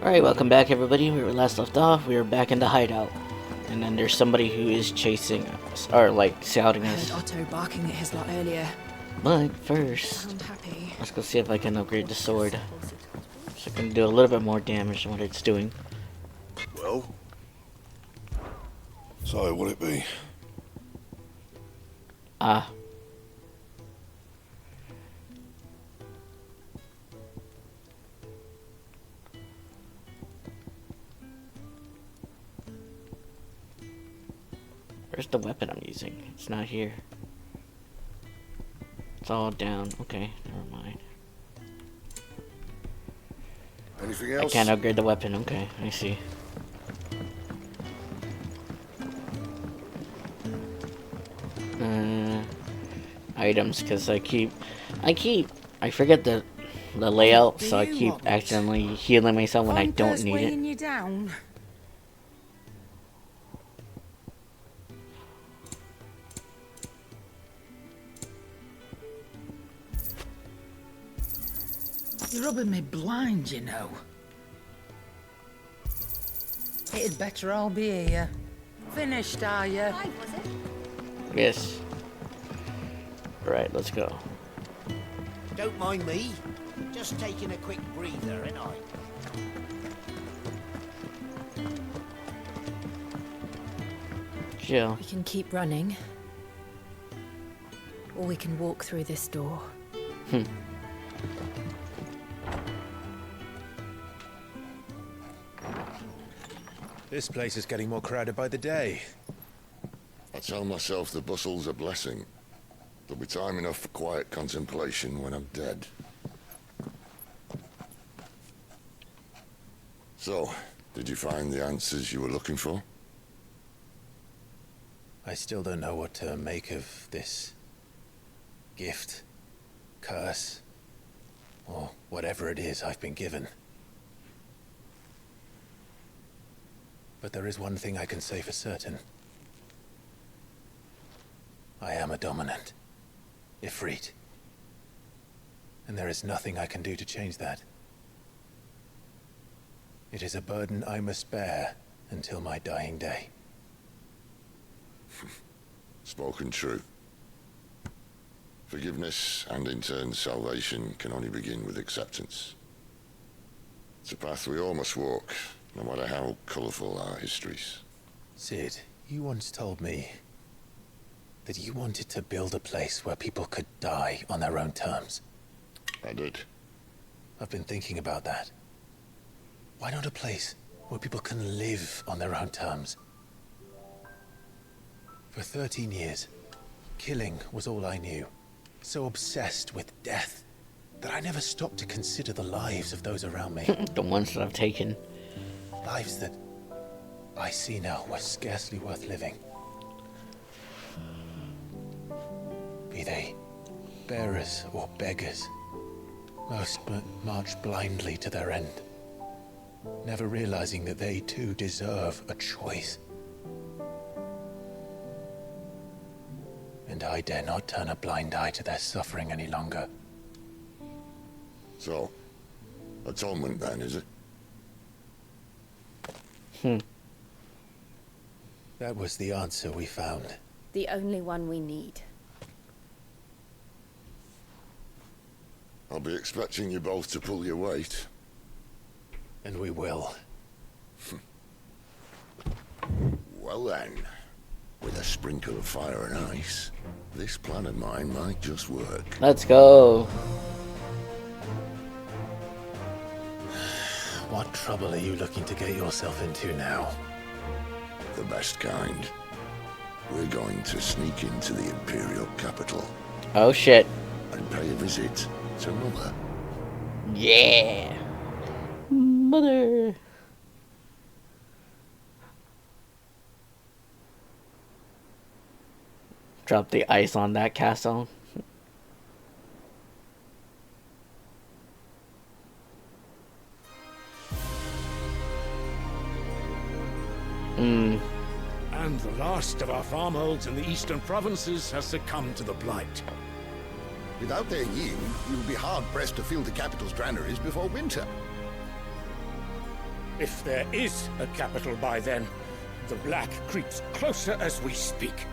Alright, welcome back everybody. We were last left off. We were back in the hideout. And then there's somebody who is chasing us, or like scouting us. I heard Otto barking at his lot earlier. But first, let's go see if I can upgrade the sword. So I can do a little bit more damage than what it's doing. Well? So, what'll it be? Where's the weapon I'm using? It's not here. It's all down. Okay, never mind. Anything else? I can't upgrade the weapon. Okay, I see. Items, because I forget the layout, so I keep accidentally healing myself when I don't need it. You down. You're rubbing me blind, you know. It'd better all be here. Finished, are you? Yes. Right, let's go. Don't mind me. Just taking a quick breather, ain't I? Chill. We can keep running. Or we can walk through this door. This place is getting more crowded by the day. I tell myself the bustle's a blessing. There'll be time enough for quiet contemplation when I'm dead. So, did you find the answers you were looking for? I still don't know what to make of this gift, curse, or whatever it is I've been given. But there is one thing I can say for certain. I am a dominant, Ifrit. And there is nothing I can do to change that. It is a burden I must bear until my dying day. Spoken true. Forgiveness and in turn salvation can only begin with acceptance. It's a path we all must walk, no matter how colourful our histories. Sid, you once told me that you wanted to build a place where people could die on their own terms. I did. I've been thinking about that. Why not a place where people can live on their own terms? For 13 years, killing was all I knew. So obsessed with death that I never stopped to consider the lives of those around me. The ones that I've taken. Lives that I see now were scarcely worth living. Be they bearers or beggars, most march blindly to their end, never realizing that they too deserve a choice. And I dare not turn a blind eye to their suffering any longer. So, atonement then, is it? That was the answer we found. The only one we need. I'll be expecting you both to pull your weight. And we will. Well then, with a sprinkle of fire and ice, this plan of mine might just work. Let's go. What trouble are you looking to get yourself into now? The best kind. We're going to sneak into the Imperial capital Oh shit. and pay a visit to Mother. Yeah. Mother. Drop the ice on that castle. And the last of our farmholds in the eastern provinces has succumbed to the blight. Without their yield, you'll be hard-pressed to fill the capital's granaries before winter. If there is a capital by then, the black creeps closer as we speak.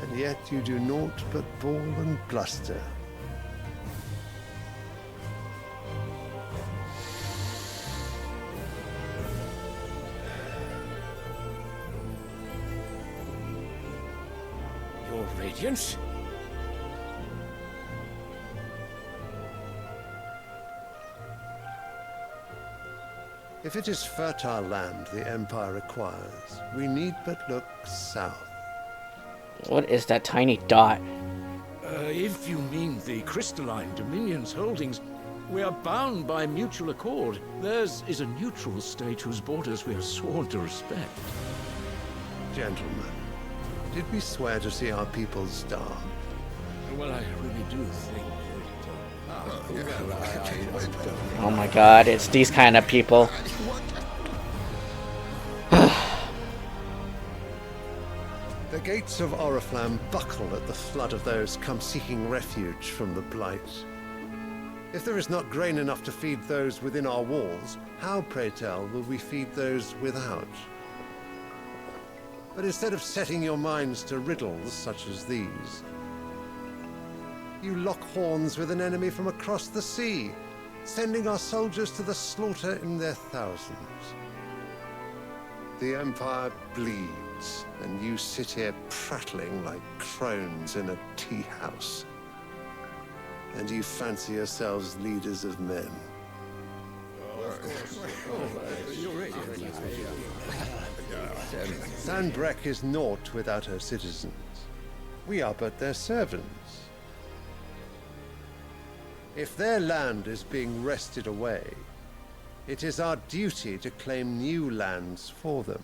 And yet you do naught but bawl and bluster. Your Radiance? If it is fertile land the Empire requires, we need but look south. What is that tiny dot? If you mean the crystalline Dominion's holdings, we are bound by mutual accord. Theirs is a neutral state whose borders we are sworn to respect. Gentlemen, did we swear to see our people starve? Well, I really do think that... Oh my god, it's these kind of people. The gates of Oriflamme buckle at the flood of those come seeking refuge from the Blight. If there is not grain enough to feed those within our walls, how, pray tell, will we feed those without? But instead of setting your minds to riddles such as these, you lock horns with an enemy from across the sea, sending our soldiers to the slaughter in their thousands. The Empire bleeds, and you sit here prattling like crones in a tea house. And you fancy yourselves leaders of men. Sandbreck is naught without her citizens. We are but their servants. If their land is being wrested away, it is our duty to claim new lands for them.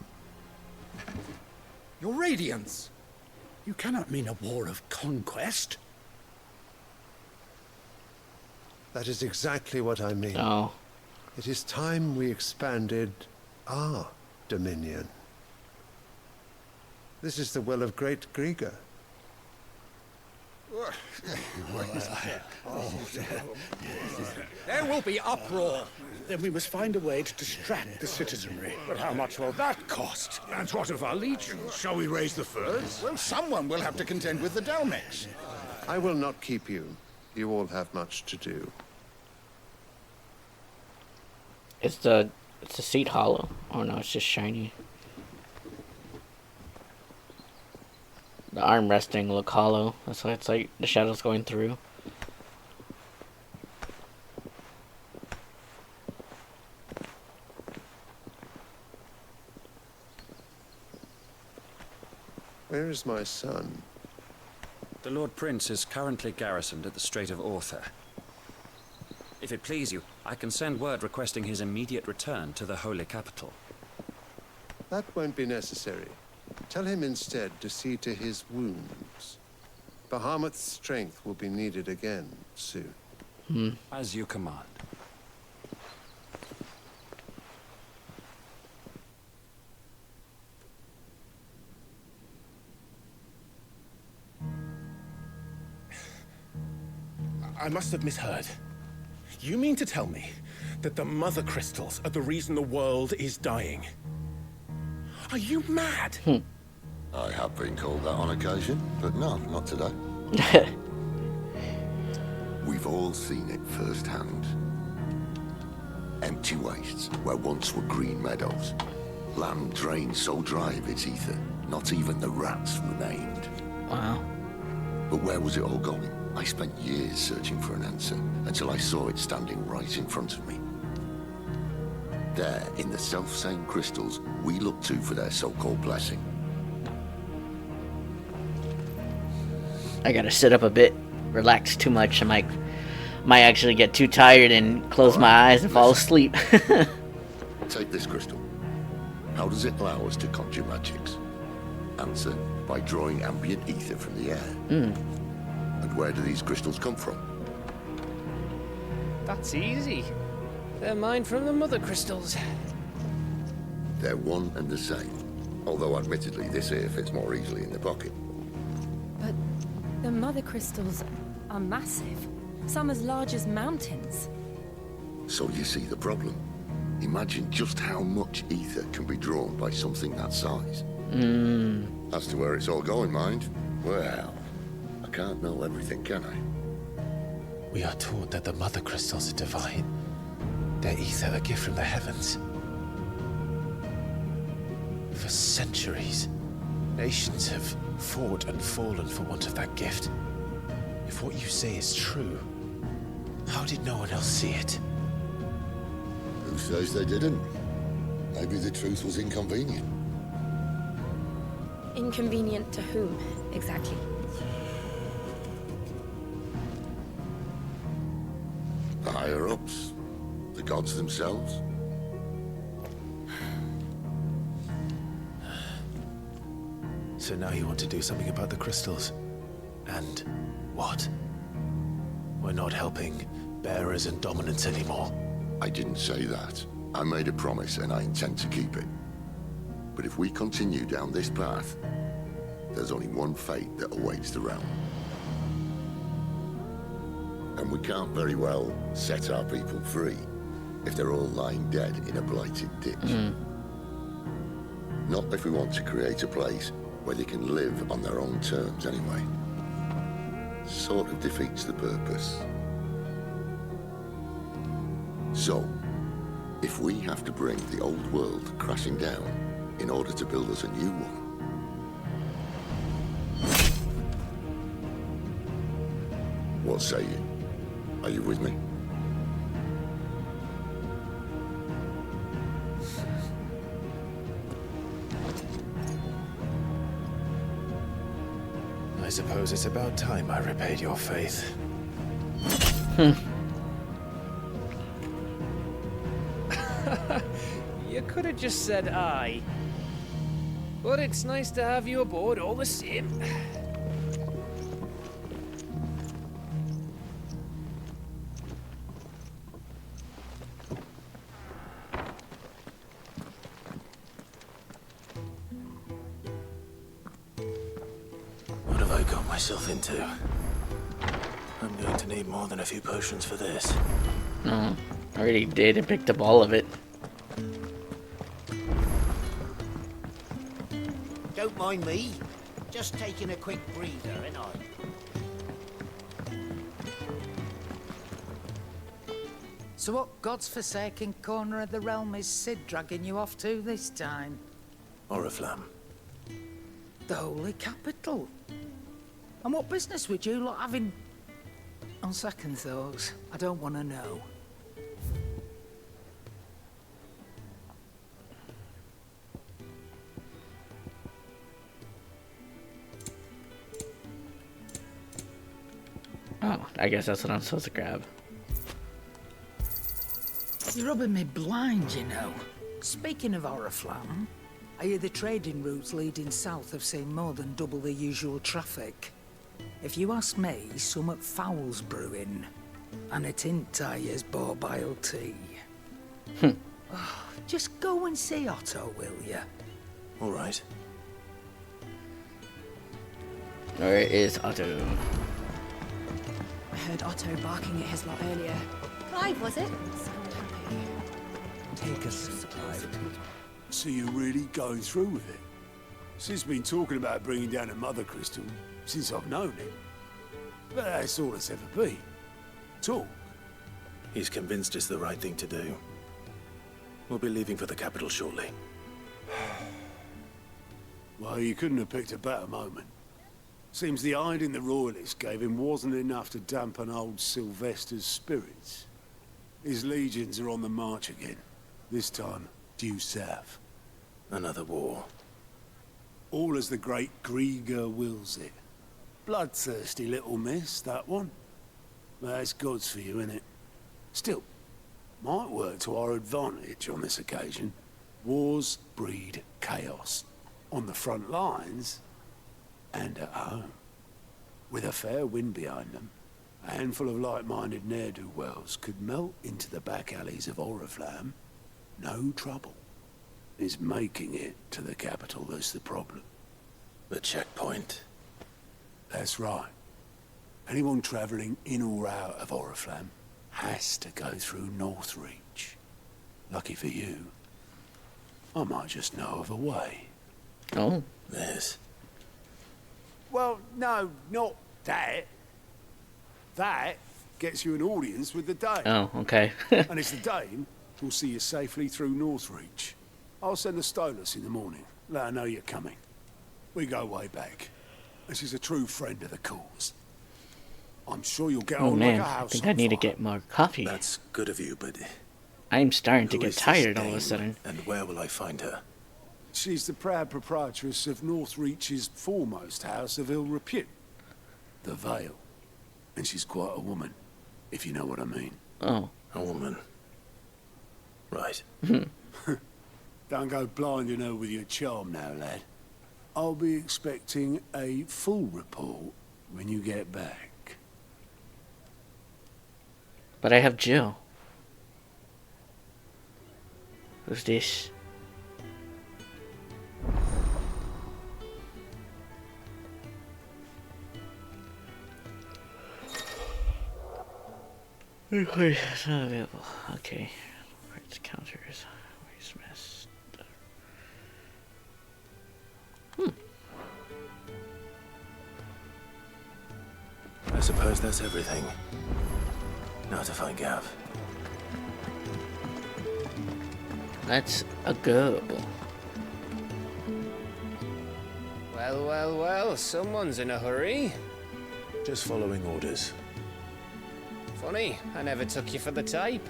Your Radiance! You cannot mean a war of conquest. That is exactly what I mean. Oh. It is time we expanded our dominion. This is the will of great Grieger. There will be uproar. Then we must find a way to distract the citizenry. But how much will that cost? And what of our legions? Shall we raise the furs? Well, someone will have to contend with the Dalmex. I will not keep you. You all have much to do. It's the seat hollow. Oh no, it's just shiny. The arm resting look hollow. That's why it's like the shadows going through. Where is my son? The Lord Prince is currently garrisoned at the Strait of Author. If it please you, I can send word requesting his immediate return to the Holy Capital. That won't be necessary. Tell him instead to see to his wounds. Bahamut's strength will be needed again soon. As you command. I must have misheard. You mean to tell me that the Mother Crystals are the reason the world is dying? Are you mad? I have been called that on occasion, but no, not today. We've all seen it firsthand. Empty wastes where once were green meadows. Land drained so dry of its ether, not even the rats remained. Wow. But where was it all going? I spent years searching for an answer, until I saw it standing right in front of me. There, in the self-same crystals we look to for their so-called blessing. I gotta sit up a bit. Relax too much. I might actually get too tired and close my eyes and fall asleep. Take this crystal. How does it allow us to conjure magics? Answer, by drawing ambient ether from the air. And where do these crystals come from? That's easy. They're mined from the Mother Crystals. They're one and the same. Although admittedly this here fits more easily in the pocket. But the Mother Crystals are massive. Some as large as mountains. So you see the problem. Imagine just how much ether can be drawn by something that size. As to where it's all going, mind, well, I can't know everything, can I? We are taught that the mother crystals are divine. Their ether a gift from the heavens. For centuries, nations have fought and fallen for want of that gift. If what you say is true, how did no one else see it? Who says they didn't? Maybe the truth was inconvenient. Inconvenient to whom, exactly? The higher-ups, the gods themselves. So now you want to do something about the crystals? And what? We're not helping bearers and dominants anymore. I didn't say that. I made a promise and I intend to keep it. But if we continue down this path, there's only one fate that awaits the realm. And we can't very well set our people free if they're all lying dead in a blighted ditch. Not if we want to create a place where they can live on their own terms anyway. Sort of defeats the purpose. So, if we have to bring the old world crashing down in order to build us a new one, what say you? Are you with me? I suppose it's about time I repaid your faith. You could have just said aye. But it's nice to have you aboard all the same. What have I got myself into? I'm going to need more than a few potions for this. No, I already did and picked up all of it. Don't mind me. Just taking a quick breather, ain't I? So what God's forsaken corner of the realm is Sid dragging you off to this time? Oriflamme. The holy capital. And what business would you lot having? On second thoughts, I don't want to know. Oh, I guess that's what I'm supposed to grab. You're rubbing me blind, you know. Speaking of Oriflamme, I hear the trading routes leading south have seen more than double the usual traffic. If you ask me, summat foul's brewing. And it ain't Tyre's borbile tea. Oh, just go and see Otto, will you? All right. Where is Otto? I heard Otto barking at his lot earlier. Clive, was it? Sound happy. Take a seat, Clive. So you're really going through with it? Sid's been talking about bringing down a mother crystal since I've known him. But that's all it's ever been. Talk. He's convinced it's the right thing to do. We'll be leaving for the capital shortly. Well, you couldn't have picked a better moment. Seems the hiding the royalists gave him wasn't enough to dampen old Sylvester's spirits. His legions are on the march again. This time, due south. Another war. All as the great Grieger wills it. Bloodthirsty little miss, that one. That's God's for you, innit? Still, might work to our advantage on this occasion. Wars breed chaos. On the front lines, and at home. With a fair wind behind them, a handful of like-minded ne'er-do-wells could melt into the back alleys of Oriflamme. No trouble. It's making it to the capital that's the problem. The checkpoint. That's right. Anyone travelling in or out of Oriflamme has to go through Northreach. Lucky for you, I might just know of a way. Oh. This. Well, no, not that. That gets you an audience with the Dame. Oh, okay. And it's the Dame who'll see you safely through Northreach. I'll send the Stolas in the morning. Let her know you're coming. We go way back. And she's a true friend of the cause. I'm sure you'll get Oh on man, like a I house think on I need to fire. get more coffee. That's good of you, but I'm starting to who get is this tired all of a dame, sudden. and where will I find her? She's the proud proprietress of Northreach's foremost house of ill repute, the Vale. And she's quite a woman, if you know what I mean. Oh. A woman. Right. Don't go blinding her with your charm now, lad. I'll be expecting a full report when you get back. But I have Jill. Who's this? Okay, it's not available. Okay. Where's counters? Where's mess? I suppose that's everything. Now to find Gav. Let's go. Well, well, well, someone's in a hurry. Just following orders. Funny, I never took you for the type.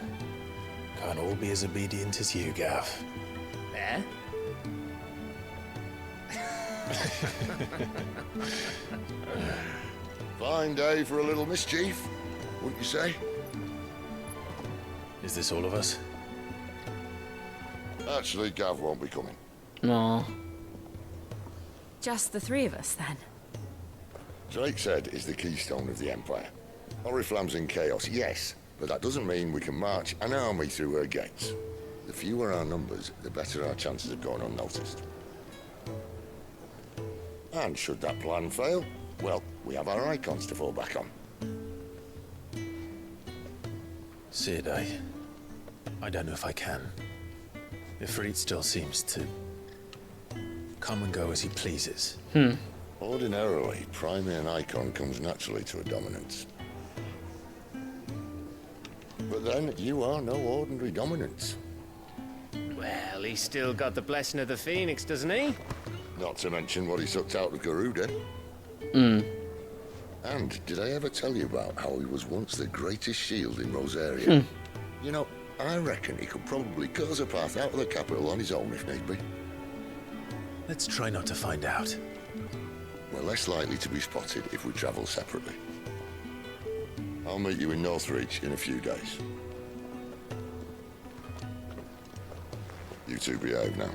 Can't all be as obedient as you, Gav. Eh? Fine day for a little mischief, wouldn't you say? Is this all of us? Actually, Gav won't be coming. No. Just the three of us, then. Drake said is the keystone of the Empire. Oriflamme's in chaos, yes, but that doesn't mean we can march an army through her gates. The fewer our numbers, the better our chances of going unnoticed. And should that plan fail, well, we have our icons to fall back on. Sid, I don't know if I can. Ifrit still seems to come and go as he pleases. Ordinarily, priming an icon comes naturally to a dominance. But then, you are no ordinary dominance. Well, he's still got the blessing of the Phoenix, doesn't he? Not to mention what he sucked out of Garuda. And did I ever tell you about how he was once the greatest shield in Rosaria? You know, I reckon he could probably cut us a path out of the capital on his own if need be. Let's try not to find out. We're less likely to be spotted if we travel separately. I'll meet you in Northreach in a few days. You two behave now.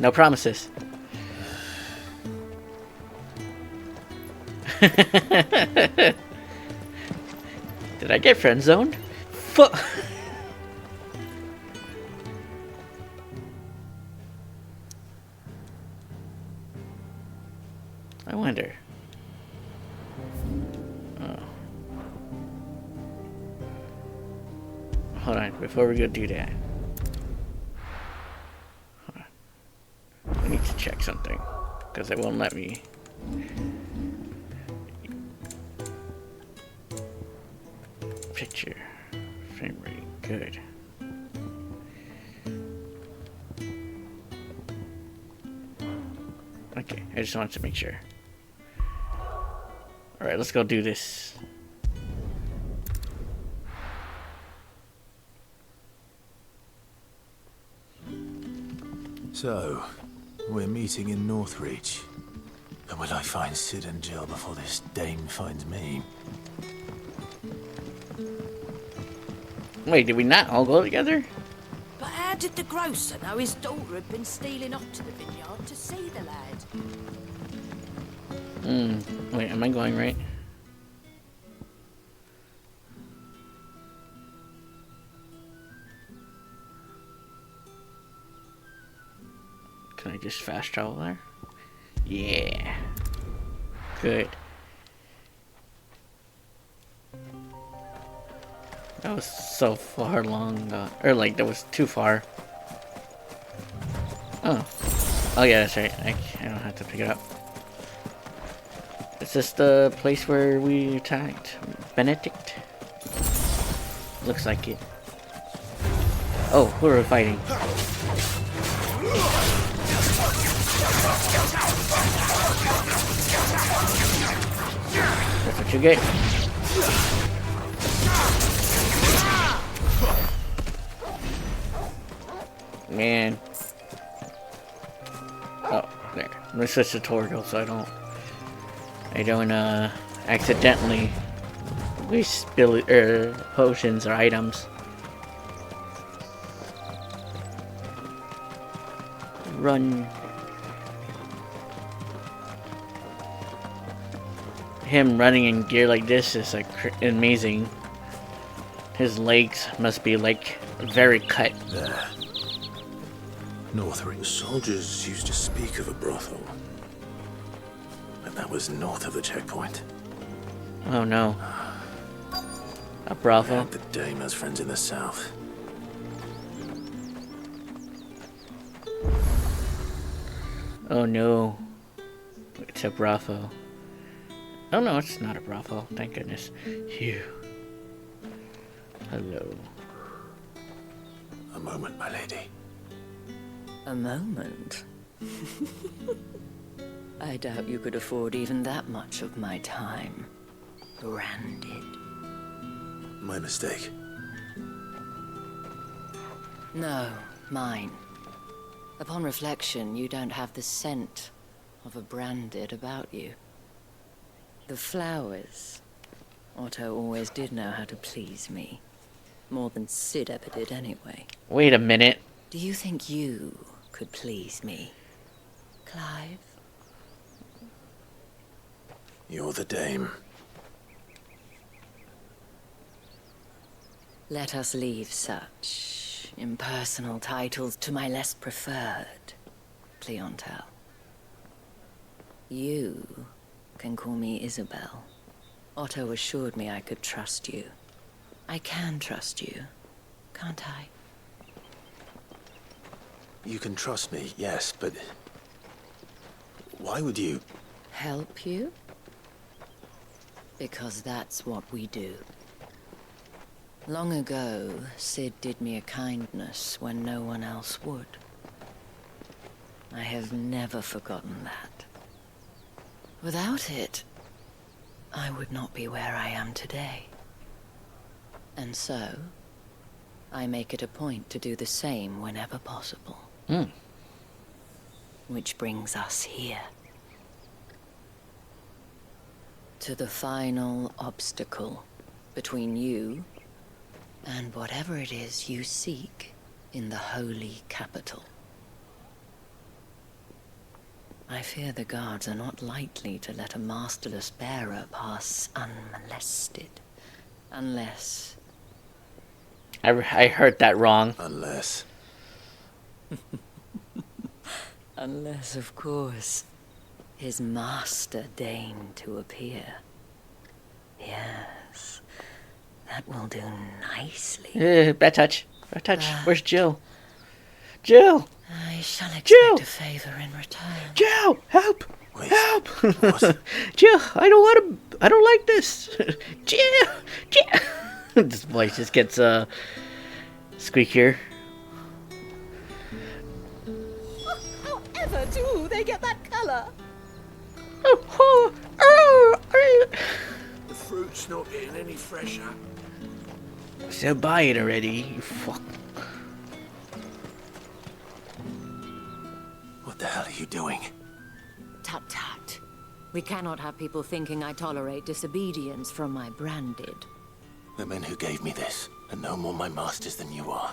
No promises. Did I get friend zoned? I wonder. Oh. Hold on, before we go do that. Hold on. I need to check something, because it won't let me. Picture. Frame rate. Good. Okay, I just wanted to make sure. Alright, let's go do this. So, we're meeting in Northreach. And will I find Sid and Jill before this dame finds me? Wait, did we not all go together? But how did the grocer know his daughter had been stealing off to the vineyard to see the lad? Wait, am I going right? Can I just fast travel there? Yeah. Good. That was so far long, or like that was too far. Oh, oh yeah, that's right. I don't have to pick it up. Is this the place where we attacked Benedict? Looks like it. Oh, who are we fighting? That's what you get. Man. Oh, there. Let me switch to tutorial so I don't accidentally waste spill potions or items. Run. Him running in gear like this is like amazing. His legs must be like very cut. There. Northering soldiers used to speak of a brothel. But that was north of the checkpoint. Oh no. A brothel? The dame has friends in the south. Oh no. It's a brothel. Oh no, it's not a brothel. Thank goodness. Phew. Hello. A moment, my lady. A moment? I doubt you could afford even that much of my time. Branded. My mistake. No, mine. Upon reflection, you don't have the scent of a branded about you. The flowers. Otto always did know how to please me. More than Sid ever did anyway. Wait a minute. Do you think you could please me, Clive? You're the dame. Let us leave such impersonal titles to my less preferred clientele. You can call me Isabel. Otto assured me I could trust you. I can trust you, can't I? You can trust me, yes, but... why would you... Help you? Because that's what we do. Long ago, Sid did me a kindness when no one else would. I have never forgotten that. Without it, I would not be where I am today. And so, I make it a point to do the same whenever possible. Which brings us here. To the final obstacle between you and whatever it is you seek in the holy capital. I fear the guards are not likely to let a masterless bearer pass unmolested. Unless... I heard that wrong. Unless... Unless, of course, his master deigned to appear. Yes, that will do nicely. Bad touch. Bad touch. Where's Jill? Jill! I shall expect Jill! a favor in return. Jill! Help! Wait, Help! what? Jill! I don't want to... I don't like this! Jill! Jill! This voice just gets, squeakier. However do they get that color? The fruit's not getting any fresher. So buy it already, you fuck. What the hell are you doing? Tut tut. We cannot have people thinking I tolerate disobedience from my branded. The men who gave me this are no more my masters than you are.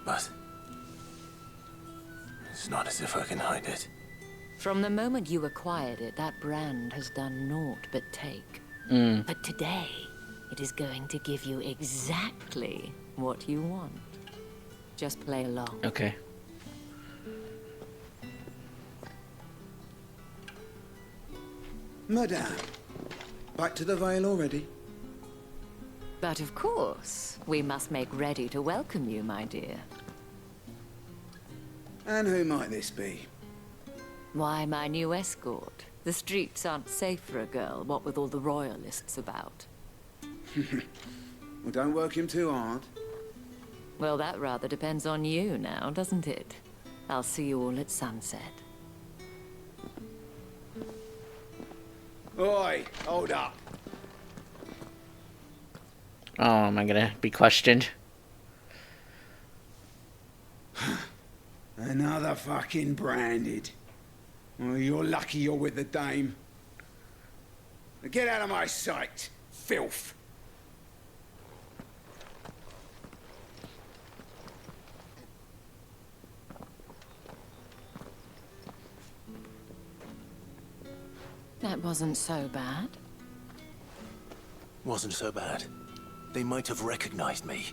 But... it's not as if I can hide it. From the moment you acquired it, that brand has done naught but take. But today, it is going to give you exactly what you want. Just play along. Okay. Madame, back to the Vale already? But of course, we must make ready to welcome you, my dear. And who might this be? Why, my new escort. The streets aren't safe for a girl, what with all the royalists about. Well, don't work him too hard. Well, that rather depends on you now, doesn't it? I'll see you all at sunset. Oi, hold up. Oh, am I gonna be questioned? Another fucking branded. Well, you're lucky you're with the dame. Now get out of my sight, filth. That wasn't so bad. Wasn't so bad. They might have recognized me.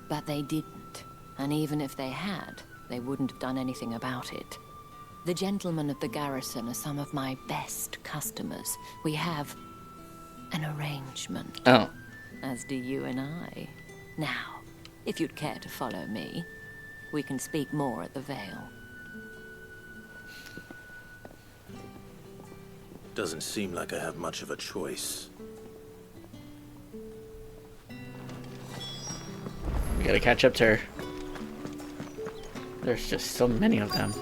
But they didn't. And even if they had, they wouldn't have done anything about it. The gentlemen of the garrison are some of my best customers. We have an arrangement. Oh. As do you and I. Now, if you'd care to follow me, we can speak more at the Vale. Doesn't seem like I have much of a choice. We gotta catch up to her. There's just so many of them.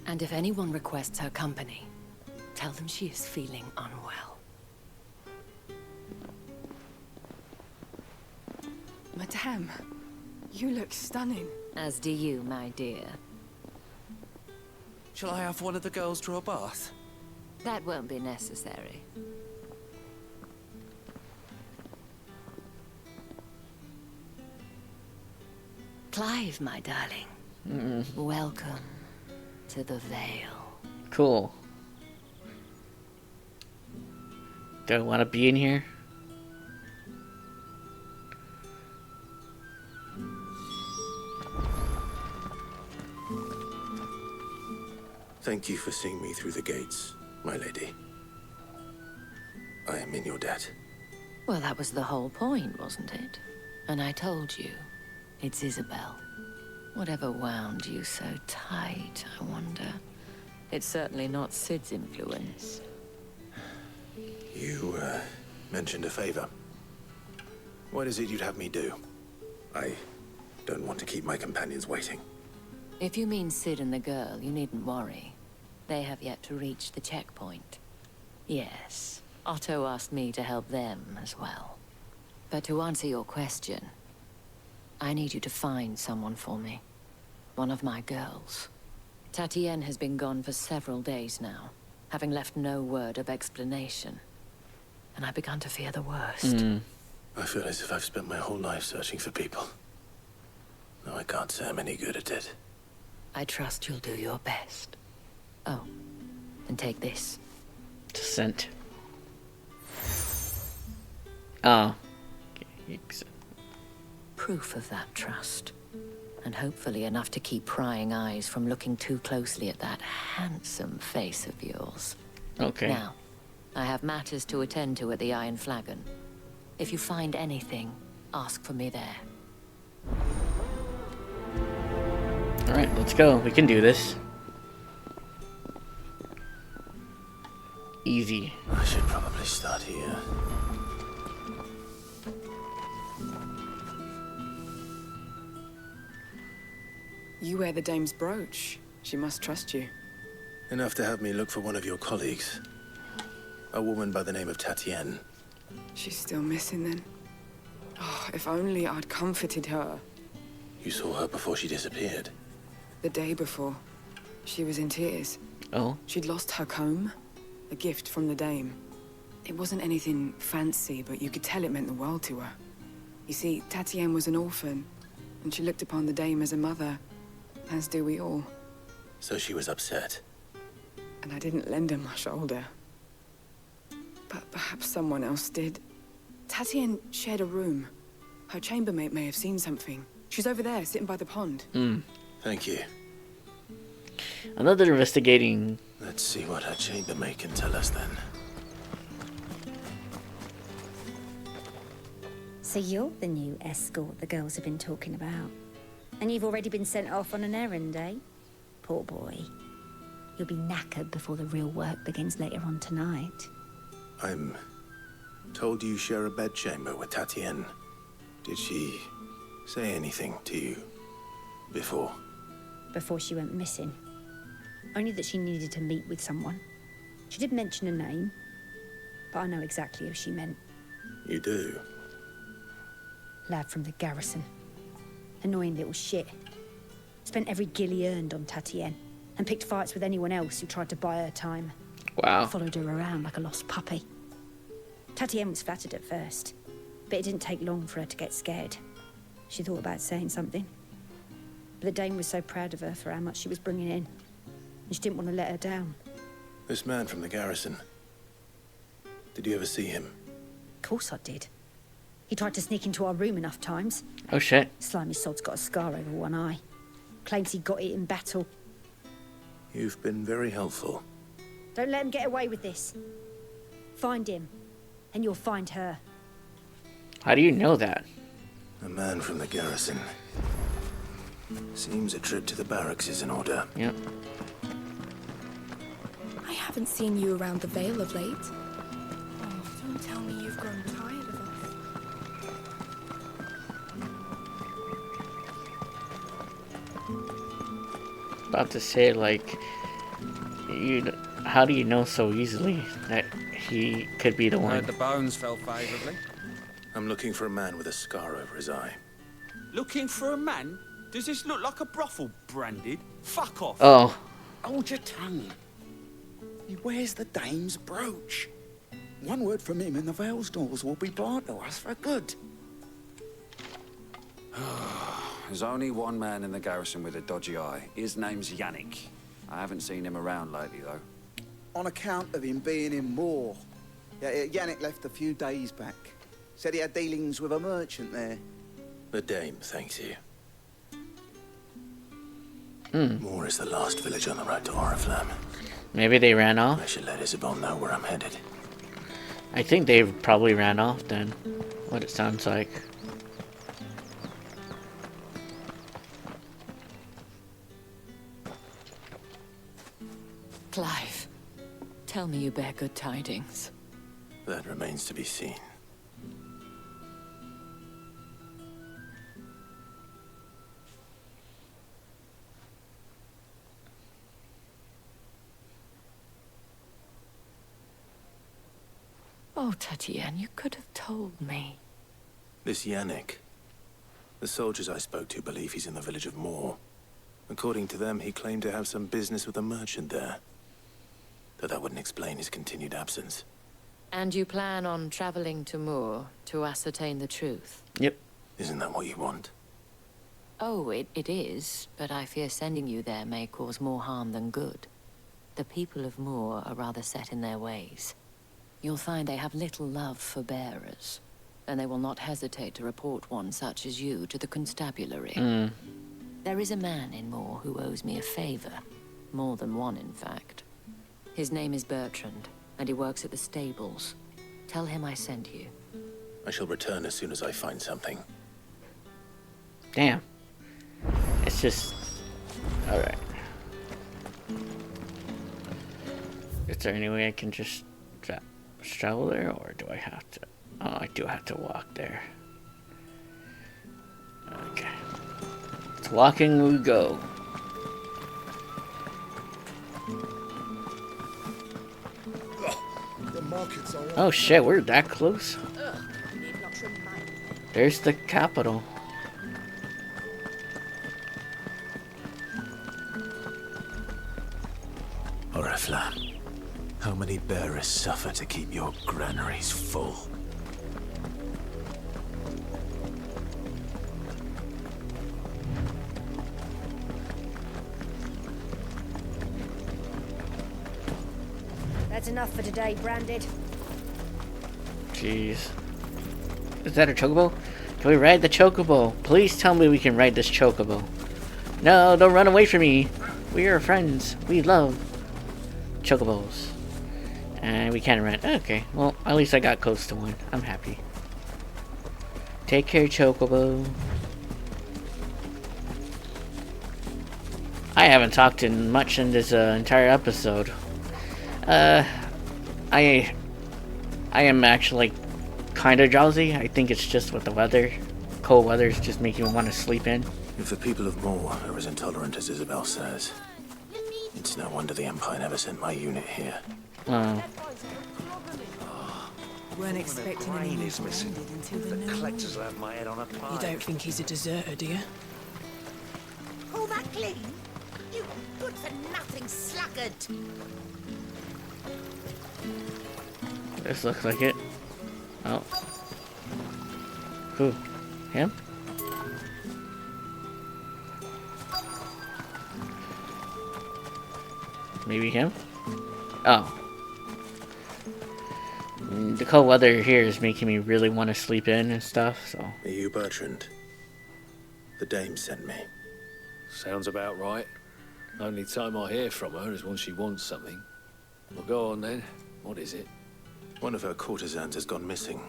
And if anyone requests her company, tell them she is feeling unwell. Madame, you look stunning. As do you, my dear. Shall I have one of the girls draw a bath? That won't be necessary. Clive, my darling. Welcome to the Vale. Cool. Do I want to be in here? Thank you for seeing me through the gates, my lady. I am in your debt. Well, that was the whole point, wasn't it? And I told you, it's Isabel. Whatever wound you so tight, I wonder. It's certainly not Sid's influence. You, mentioned a favor. What is it you'd have me do? I don't want to keep my companions waiting. If you mean Sid and the girl, you needn't worry. They have yet to reach the checkpoint. Yes, Otto asked me to help them as well. But to answer your question, I need you to find someone for me. One of my girls. Tatienne has been gone for several days now, having left no word of explanation. And I began to fear the worst. I feel as if I've spent my whole life searching for people. No, I can't say I'm any good at it. I trust you'll do your best. Oh, and take this. Descent. Oh. Proof of that trust. And hopefully enough to keep prying eyes from looking too closely at that handsome face of yours. Okay. Now, I have matters to attend to at the Iron Flagon. If you find anything, ask for me there. Alright, let's go. We can do this. Easy. I should probably start here. You wear the dame's brooch. She must trust you. Enough to have me look for one of your colleagues. A woman by the name of Tatienne. She's still missing then. Oh, if only I'd comforted her. You saw her before she disappeared? The day before. She was in tears. Oh? She'd lost her comb. A gift from the dame. It wasn't anything fancy, but you could tell it meant the world to her. You see, Tatienne was an orphan, and she looked upon the dame as a mother, as do we all. So she was upset. And I didn't lend her my shoulder. But perhaps someone else did. Tatienne shared a room. Her chambermaid may have seen something. She's over there, sitting by the pond. Thank you. Another investigating Let's see what her chambermaid can tell us then. So you're the new escort the girls have been talking about. And you've already been sent off on an errand, eh? Poor boy. You'll be knackered before the real work begins later on tonight. I'm told you share a bedchamber with Tatienne. Did she say anything to you before? Before she went missing. Only that she needed to meet with someone. She did mention a name, but I know exactly who she meant. You do? Lad from the garrison. Annoying little shit. Spent every guil he earned on Tatienne, and picked fights with anyone else who tried to buy her time. Wow. Followed her around like a lost puppy. Tatienne was flattered at first, but it didn't take long for her to get scared. She thought about saying something. But the dame was so proud of her for how much she was bringing in, and she didn't want to let her down. This man from the garrison. Did you ever see him? Of course I did. He tried to sneak into our room enough times. Oh shit. Slimy sod's got a scar over one eye. Claims he got it in battle. You've been very helpful. Don't let him get away with this. Find him, and you'll find her. How do you know that? A man from the garrison. Seems a trip to the barracks is in order. Yep. I haven't seen you around the Vale of late. Oh, don't tell me you've grown tired of us. About to say, like, how do you know so easily that he could be the one? Heard the bones fell favourably. I'm looking for a man with a scar over his eye. Looking for a man? Does this look like a brothel, Branded? Fuck off. Oh. Hold your tongue. He wears the dame's brooch. One word from him and the Vale's doors will be barred to us for good. There's only one man in the garrison with a dodgy eye. His name's Yannick. I haven't seen him around lately, though. On account of him being in Moor. Yeah, Yannick left a few days back. Said he had dealings with a merchant there. The dame thanks you. Hmm. Moor is the last village on the road to Oriflamme. Maybe they ran off? I should let Isabel know where I'm headed. I think they probably ran off then. What it sounds like. Clive, tell me you bear good tidings. That remains to be seen. Oh, Tatienne, you could have told me. This Yannick. The soldiers I spoke to believe he's in the village of Moor. According to them, he claimed to have some business with a merchant there. Though that wouldn't explain his continued absence. And you plan on traveling to Moor to ascertain the truth? Yep. Isn't that what you want? Oh, it is, but I fear sending you there may cause more harm than good. The people of Moor are rather set in their ways. You'll find they have little love for bearers, and they will not hesitate to report one such as you to the constabulary. Mm. There is a man in Moor who owes me a favor. More than one, in fact. His name is Bertrand, and he works at the stables. Tell him I sent you. I shall return as soon as I find something. Damn. It's just... Alright. Is there any way I can just travel there, or do I have to? Oh, I do have to walk there. Okay. It's walking we go. The markets are Oh shit, we're that close. There's the capital. Oriflamme. How many bearers suffer to keep your granaries full? That's enough for today, Branded. Jeez. Is that a chocobo? Can we ride the chocobo? Please tell me we can ride this chocobo. No, don't run away from me. We are friends. We love. chocobos. And we can't rent. Okay, well, at least I got close to one. I'm happy. Take care, Chocobo. I haven't talked in much in this entire episode. I am actually kind of drowsy. I think it's just with the weather. Cold weather is just making me want to sleep in. If the people of Moor are as intolerant as Isabel says, it's no wonder the Empire never sent my unit here. Weren't expecting any news missing until the collectors will have my head on a pike. You don't think he's a deserter, do you? Call that clean? You good-for-nothing sluggard! This looks like it. Oh. Who? Him? Maybe him? Oh. The cold weather here is making me really want to sleep in and stuff, so... Are you Bertrand? The dame sent me. Sounds about right. Only time I hear from her is when she wants something. Well, go on then. What is it? One of her courtesans has gone missing,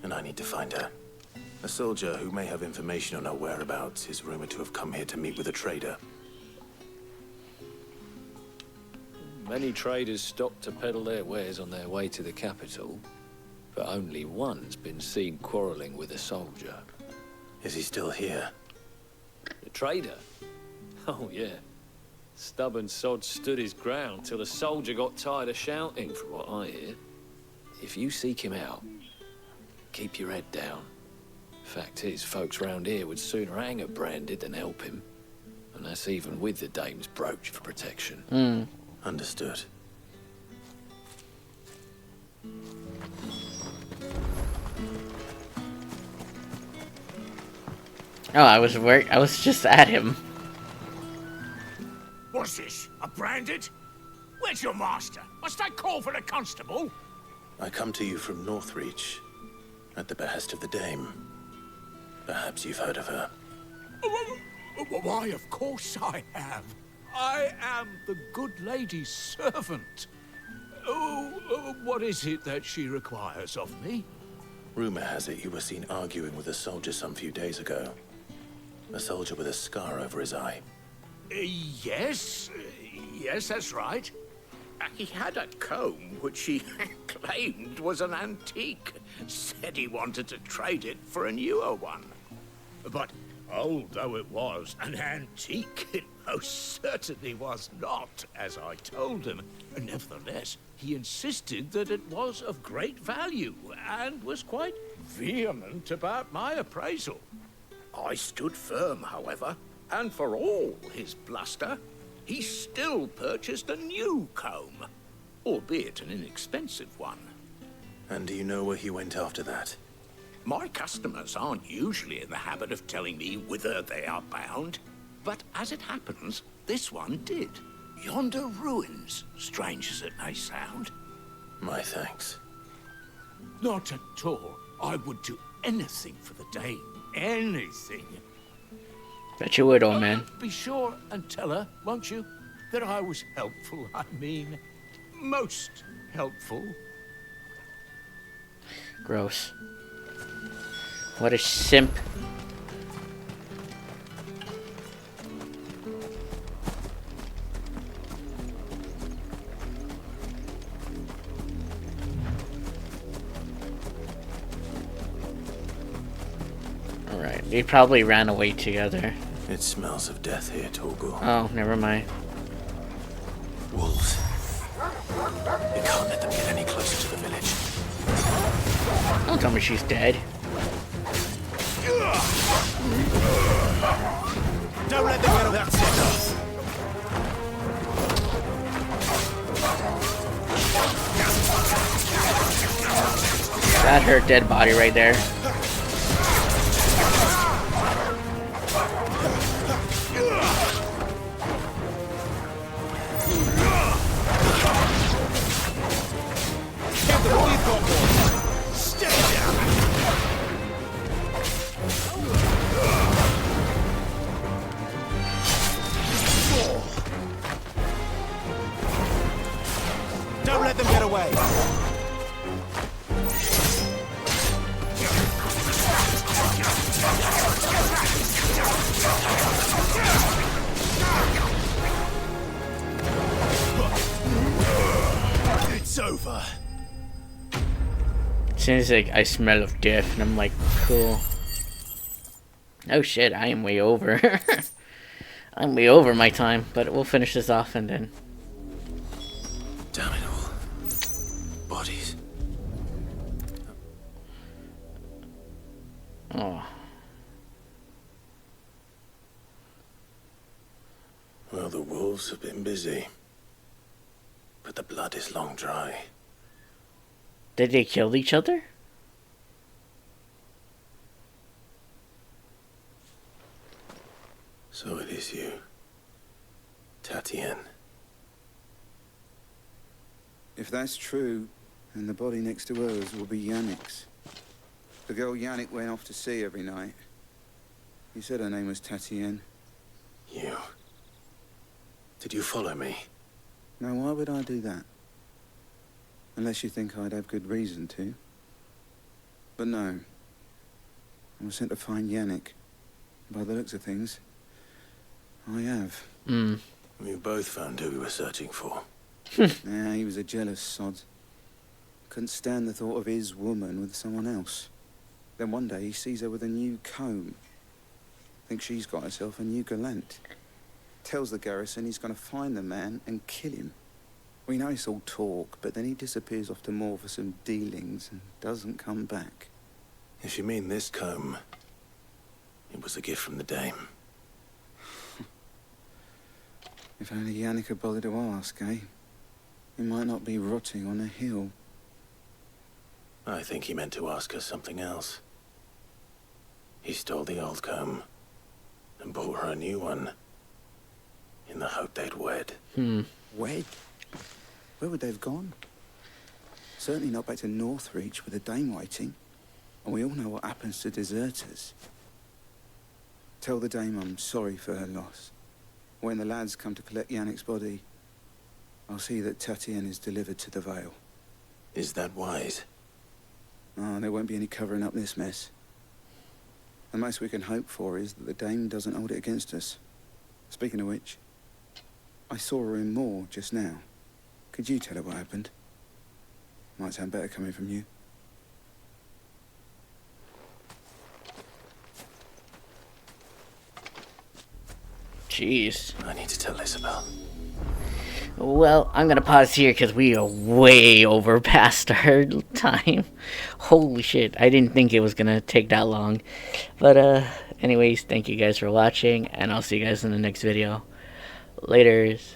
and I need to find her. A soldier who may have information on her whereabouts is rumored to have come here to meet with a trader. Many traders stop to peddle their wares on their way to the capital, but only one's been seen quarreling with a soldier. Is he still here? The trader? Oh, yeah. Stubborn sod stood his ground till the soldier got tired of shouting, from what I hear. If you seek him out, keep your head down. Fact is, folks round here would sooner hang a branded than help him. And that's even with the dame's brooch for protection. Understood. Oh, I was just at him. What's this? A branded? Where's your master? Must I call for the constable? I come to you from Northreach, at the behest of the dame. Perhaps you've heard of her. Why, of course I have. I am the good lady's servant. What is it that she requires of me? Rumor has it you were seen arguing with a soldier some few days ago. A soldier with a scar over his eye. Yes, that's right. He had a comb which he claimed was an antique. Said he wanted to trade it for a newer one. But old though it was, an antique it most certainly was not, as I told him. Nevertheless, he insisted that it was of great value, and was quite vehement about my appraisal. I stood firm, however, and for all his bluster, he still purchased a new comb, albeit an inexpensive one. And do you know where he went after that? My customers aren't usually in the habit of telling me whither they are bound, but as it happens, this one did. Yonder ruins, strange as it may sound. My thanks. Not at all. I would do anything for the dame. Anything. Bet you would, old man. Be sure and tell her, won't you, that I was helpful. I mean, most helpful. Gross. What a simp. Alright, they probably ran away together. It smells of death here, Torgor. Oh, never mind. Wolves. You can't let them get any closer to the village. Don't tell me she's dead. Don't let them get away. That's it. That her dead body right there. way. It's over. As soon as I smell of death, and I'm like, cool. Oh shit, I am way over. I'm way over my time, but we'll finish this off and then. Damn it all. Bodies. Oh. Well, the wolves have been busy. But the blood is long dry. Did they kill each other? So it is you, Tatienne. If that's true, then the body next to hers will be Yannick's. The girl Yannick went off to sea every night. He said her name was Tatienne. You. Did you follow me? Now, why would I do that? Unless you think I'd have good reason to. But no. I was sent to find Yannick. By the looks of things, I have. We both found who we were searching for. Yeah, he was a jealous sod. Couldn't stand the thought of his woman with someone else. Then one day he sees her with a new comb. Thinks she's got herself a new gallant. Tells the garrison he's going to find the man and kill him. We know it's all talk, but then he disappears off to Moor for some dealings and doesn't come back. If you mean this comb, it was a gift from the dame. If only Yannick had bothered to ask, eh? He might not be rotting on a hill. I think he meant to ask her something else. He stole the old comb and bought her a new one in the hope they'd wed. Wed? Where would they have gone? Certainly not back to Northreach with the dame waiting. And we all know what happens to deserters. Tell the dame I'm sorry for her loss. When the lads come to collect Yannick's body, I'll see that Tatienne is delivered to the Vale. Is that wise? Oh, there won't be any covering up this mess. The most we can hope for is that the dame doesn't hold it against us. Speaking of which, I saw her in Moor just now. Could you tell her what happened? Might sound better coming from you. Jeez. I need to tell Isabel. Well, I'm gonna pause here because we are way over past our time. Holy shit, I didn't think it was gonna take that long. But, anyways, thank you guys for watching, and I'll see you guys in the next video. Laters.